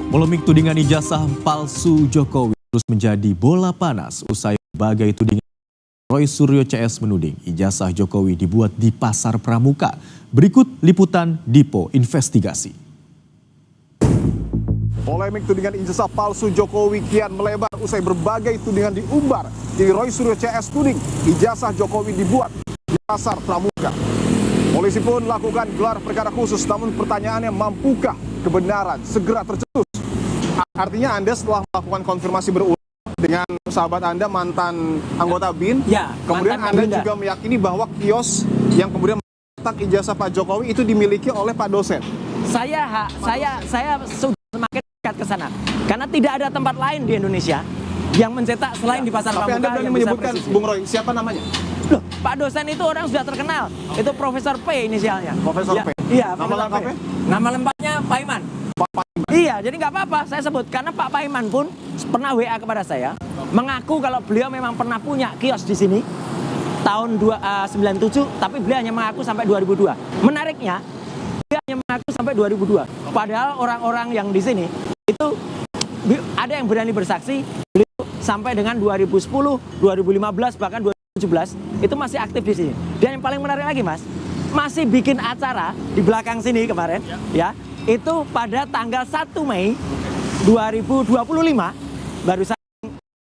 Polemik tudingan ijazah palsu Jokowi terus menjadi bola panas usai berbagai tudingan. Roy Suryo CS menuding ijazah Jokowi dibuat di Pasar Pramuka. Berikut liputan Dipo Investigasi. Polemik tudingan ijazah palsu Jokowi kian melebar usai berbagai tudingan diumbar. Di Roy Suryo CS tuding ijazah Jokowi dibuat di Pasar Pramuka. Polisi pun lakukan gelar perkara khusus, namun pertanyaannya, mampukah kebenaran segera tercetus? Artinya Anda setelah melakukan konfirmasi berulang dengan sahabat Anda mantan anggota BIN, ya, kemudian Anda juga meyakini bahwa kios yang kemudian mencetak ijazah Pak Jokowi itu dimiliki oleh Pak dosen. Saya sudah semakin dekat ke sana karena tidak ada tempat lain di Indonesia yang mencetak selain di Pasar Pramuka. Tapi Anda berani menyebutkan, Bung Roy, siapa namanya? Loh, Pak dosen itu orang sudah terkenal. Itu Profesor P inisialnya. Profesor ya, P. Iya. Nama lengkapnya? Nama lengkapnya Pak Iman. Pak Iman. Iya, jadi nggak apa-apa saya sebut karena Pak Iman pun pernah WA kepada saya mengaku kalau beliau memang pernah punya kios di sini tahun 97, tapi beliau hanya mengaku sampai 2002. Menariknya, beliau hanya mengaku sampai 2002. Padahal orang-orang yang di sini itu ada yang berani bersaksi beliau sampai dengan 2010, 2015 bahkan 2017 itu masih aktif di sini. Dan yang paling menarik lagi, Mas, masih bikin acara di belakang sini kemarin, ya. Itu pada tanggal 1 Mei 2025 barusan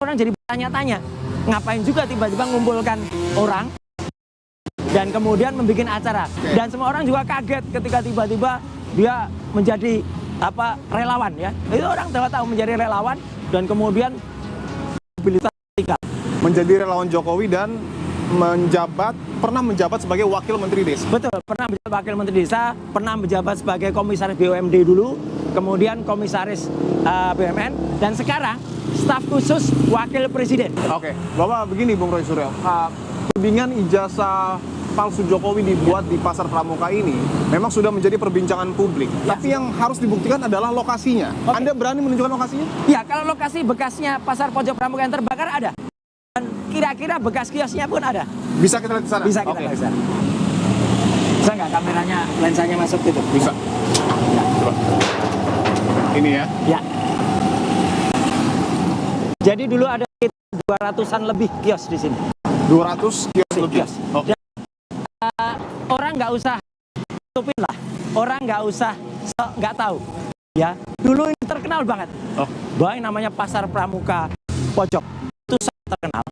orang jadi bertanya-tanya ngapain juga tiba-tiba mengumpulkan orang dan kemudian membuat acara. Dan semua orang juga kaget ketika tiba-tiba dia menjadi relawan, ya. Itu orang tahu menjadi relawan dan kemudian mobilitas tinggal. Menjadi relawan Jokowi dan pernah menjabat sebagai Wakil Menteri Desa. Betul, pernah menjabat Wakil Menteri Desa, pernah menjabat sebagai Komisaris BUMD dulu, kemudian Komisaris BUMN, dan sekarang staf khusus Wakil Presiden. Oke, Bapak begini Bung Roy Suryo, tudingan ijazah palsu Jokowi dibuat di Pasar Pramuka ini memang sudah menjadi perbincangan publik. Ya. Tapi yang harus dibuktikan adalah lokasinya. Oke. Anda berani menunjukkan lokasinya? Ya, kalau lokasi bekasnya Pasar Pojok Pramuka yang terbakar ada. Dan kira-kira bekas kiosnya pun ada. Bisa kita lihat di sana? Bisa kita lihat di sana. Bisa nggak kameranya, lensanya masuk gitu? Bisa. Ya. Coba. Ini ya? Ya. Jadi dulu ada 200-an lebih kios di sini. 200 kios lebih? Kios. Orang nggak usah tutupin lah. Orang nggak usah nggak tahu. Ya, dulu ini terkenal banget. Bahwa yang namanya Pasar Pramuka Pojok itu sangat terkenal.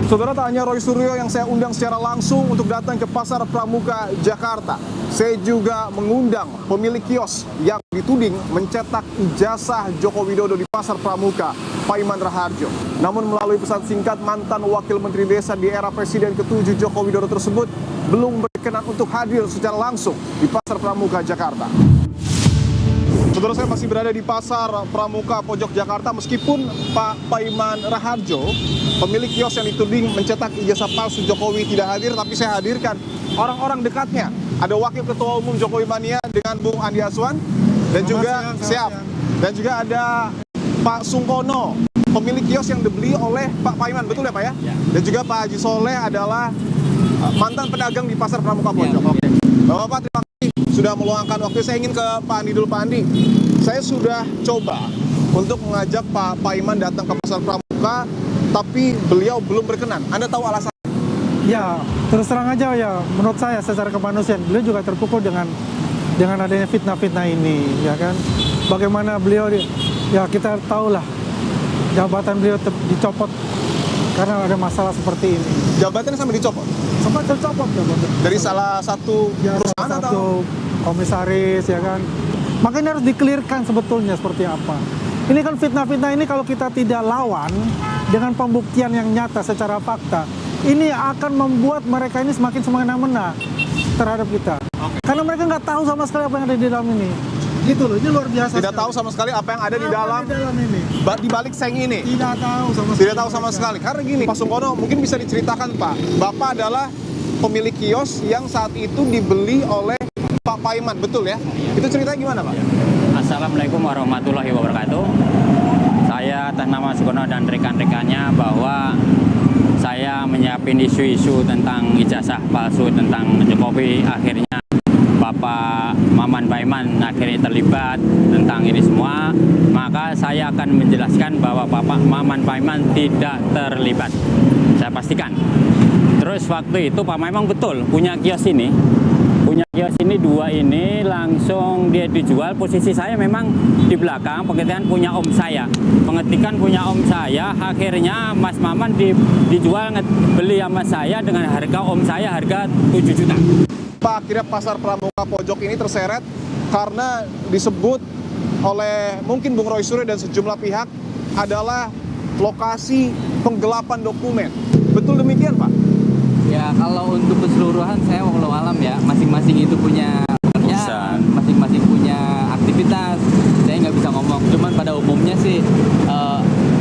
Saudara, tanya Roy Suryo yang saya undang secara langsung untuk datang ke Pasar Pramuka, Jakarta. Saya juga mengundang pemilik kios yang dituding mencetak ijazah Joko Widodo di Pasar Pramuka, Pak Iman Raharjo. Namun melalui pesan singkat, mantan Wakil Menteri Desa di era Presiden ke-7 Joko Widodo tersebut belum berkenan untuk hadir secara langsung di Pasar Pramuka, Jakarta. Saudara, saya masih berada di Pasar Pramuka Pojok Jakarta meskipun Pak Iman Raharjo, pemilik kios yang dituding mencetak ijazah palsu Jokowi, tidak hadir, tapi saya hadirkan orang-orang dekatnya. Ada Wakil Ketua Umum Jokowi Mania dengan Bung Andi Aswan dan juga dan juga ada Pak Sungkono, pemilik kios yang dibeli oleh Pak Iman, betul ya Pak ya? Ya. Dan juga Pak Haji Soleh adalah mantan pedagang di Pasar Pramuka Pojok. Ya. Oke. Bapak, terima kasih sudah meluangkan waktu. Saya ingin ke Pak Andi dulu. Pak Andi, saya sudah coba untuk mengajak Pak Iman datang ke Pasar Pramuka, tapi beliau belum berkenan. Anda tahu alasan? Ya, terus terang aja ya, menurut saya secara kemanusiaan beliau juga terpukul dengan adanya fitnah-fitnah ini, ya kan. Bagaimana beliau, ya kita tahulah jabatan beliau dicopot karena ada masalah seperti ini. Jabatannya sampai dicopot? Sempat tercopot jabatan. Dari salah satu perusahaan salah atau? Komisaris, ya kan. Makanya harus dikelirkan sebetulnya seperti apa. Ini kan fitnah-fitnah ini kalau kita tidak lawan dengan pembuktian yang nyata secara fakta, ini akan membuat mereka ini semakin semena-mena terhadap kita. Okay. Karena mereka nggak tahu sama sekali apa yang ada di dalam ini. Gitu loh, ini luar biasa. Tidak tahu sama sekali apa yang ada di dalam ini. Di balik seng ini. Tidak tahu sama sekali. Karena gini, Pak Sungkono, mungkin bisa diceritakan Pak. Bapak adalah pemilik kios yang saat itu dibeli oleh Pak Iman, betul ya? Itu ceritanya gimana Pak? Assalamualaikum warahmatullahi wabarakatuh. Saya atas nama Sungkono dan rekan-rekannya bahwa saya menyiapin isu-isu tentang ijazah palsu tentang Jokowi. Akhirnya Bapak Maman Pak Iman akhirnya terlibat tentang ini semua. maka saya akan menjelaskan bahwa Bapak Maman Paiman tidak terlibat. Saya pastikan. Terus waktu itu Pak Maman betul punya kios ini. Punya kios ini 2 ini langsung dia dijual. Posisi saya memang di belakang, pengetikan punya om saya. Pengetikan punya om saya, akhirnya Mas Maman dijual beli sama saya dengan harga om saya harga 7 juta. Pak, akhirnya pasar Pramuka Pojok ini terseret karena disebut oleh mungkin Bung Roy Suryo dan sejumlah pihak adalah lokasi penggelapan dokumen. Betul demikian, Pak? Ya, kalau untuk keseluruhan saya walau alam ya, masing-masing itu punya pekerjaan, masing-masing punya aktivitas. Saya nggak bisa ngomong, cuman pada umumnya sih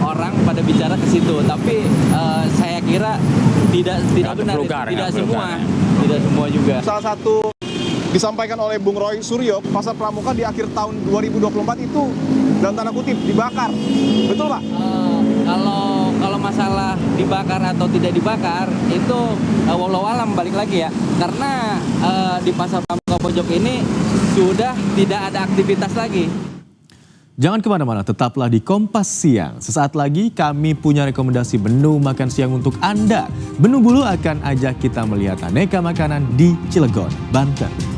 orang pada bicara ke situ. Tapi saya kira tidak benar, tidak semua juga. Salah satu disampaikan oleh Bung Roy Suryo, pasar Pramuka di akhir tahun 2024 itu dalam tanda kutip dibakar. Betul, Pak? Kalau masalah dibakar atau tidak dibakar itu walau alam balik lagi ya, karena di pasar Pramuka Pojok ini sudah tidak ada aktivitas lagi. Jangan kemana-mana, tetaplah di Kompas Siang. Sesaat lagi kami punya rekomendasi menu makan siang untuk Anda. Menu Bulu akan ajak kita melihat aneka makanan di Cilegon, Banten.